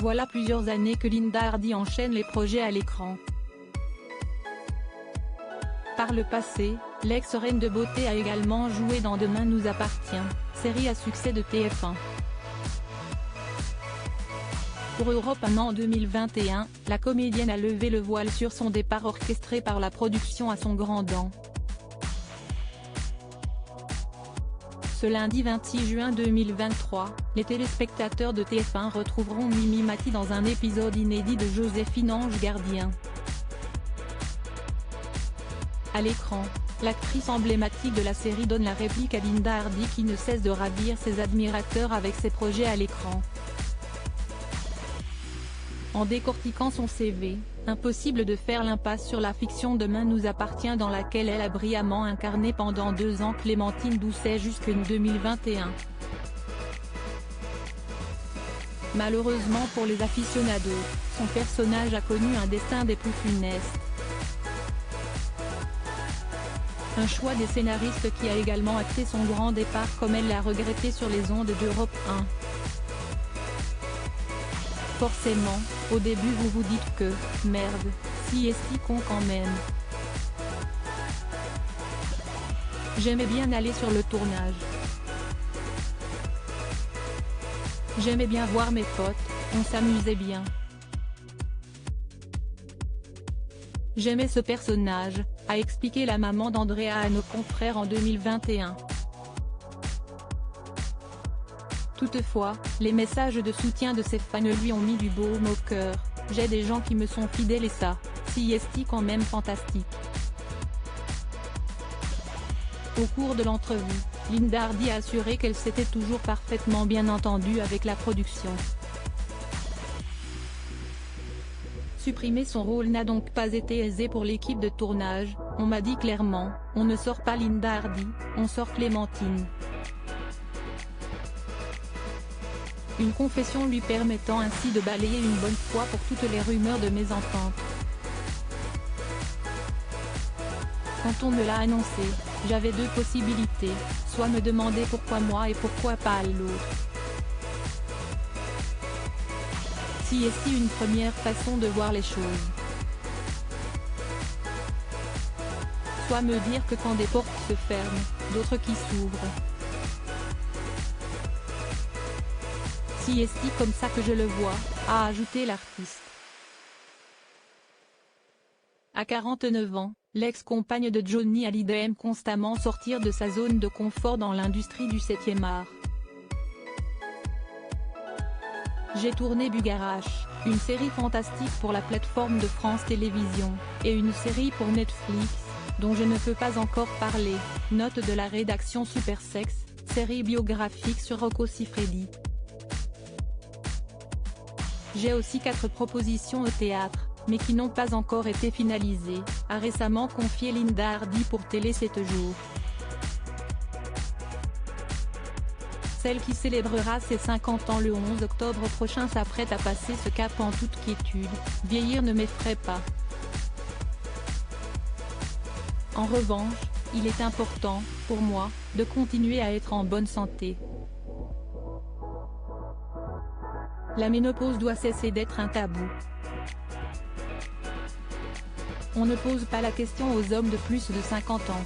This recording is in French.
Voilà plusieurs années que Linda Hardy enchaîne les projets à l'écran. Par le passé, l'ex-reine de beauté a également joué dans Demain nous appartient, série à succès de TF1. Pour Europe 1 en 2021, la comédienne a levé le voile sur son départ orchestré par la production à son grand dam. Ce lundi 26 juin 2023, les téléspectateurs de TF1 retrouveront Mimi Mati dans un épisode inédit de Joséphine Ange Gardien. À l'écran, l'actrice emblématique de la série donne la réplique à Linda Hardy qui ne cesse de ravir ses admirateurs avec ses projets à l'écran. En décortiquant son CV, impossible de faire l'impasse sur la fiction Demain nous appartient dans laquelle elle a brillamment incarné pendant 2 ans Clémentine Doucet jusqu'en 2021. Malheureusement pour les aficionados, son personnage a connu un destin des plus funestes. Un choix des scénaristes qui a également acté son grand départ comme elle l'a regretté sur les ondes d'Europe 1. Forcément, au début vous vous dites que, merde, si est-ce si con quand même. J'aimais bien aller sur le tournage. J'aimais bien voir mes potes, on s'amusait bien. J'aimais ce personnage, a expliqué la maman d'Andrea à nos confrères en 2021. Toutefois, les messages de soutien de ses fans lui ont mis du baume au cœur. J'ai des gens qui me sont fidèles et ça, si est quand même fantastique. Au cours de l'entrevue, Linda Hardy a assuré qu'elle s'était toujours parfaitement bien entendue avec la production. Supprimer son rôle n'a donc pas été aisé pour l'équipe de tournage, on m'a dit clairement, on ne sort pas Linda Hardy, on sort Clémentine. Une confession lui permettant ainsi de balayer une bonne fois pour toutes les rumeurs de mésentente. Quand on me l'a annoncé, j'avais 2 possibilités, soit me demander pourquoi moi et pourquoi pas l'autre. Si est-ce une première façon de voir les choses. Soit me dire que quand des portes se ferment, d'autres qui s'ouvrent. Si est-ce comme ça que je le vois, a ajouté l'artiste. À 49 ans, l'ex-compagne de Johnny Hallyday aime constamment sortir de sa zone de confort dans l'industrie du 7e art. J'ai tourné Bugarache, une série fantastique pour la plateforme de France Télévisions, et une série pour Netflix, dont je ne peux pas encore parler, note de la rédaction Supersex, série biographique sur Rocco Siffredi. J'ai aussi 4 propositions au théâtre, mais qui n'ont pas encore été finalisées, a récemment confié Linda Hardy pour Télé 7 jours. Celle qui célébrera ses 50 ans le 11 octobre prochain s'apprête à passer ce cap en toute quiétude, vieillir ne m'effraie pas. En revanche, il est important, pour moi, de continuer à être en bonne santé. La ménopause doit cesser d'être un tabou. On ne pose pas la question aux hommes de plus de 50 ans.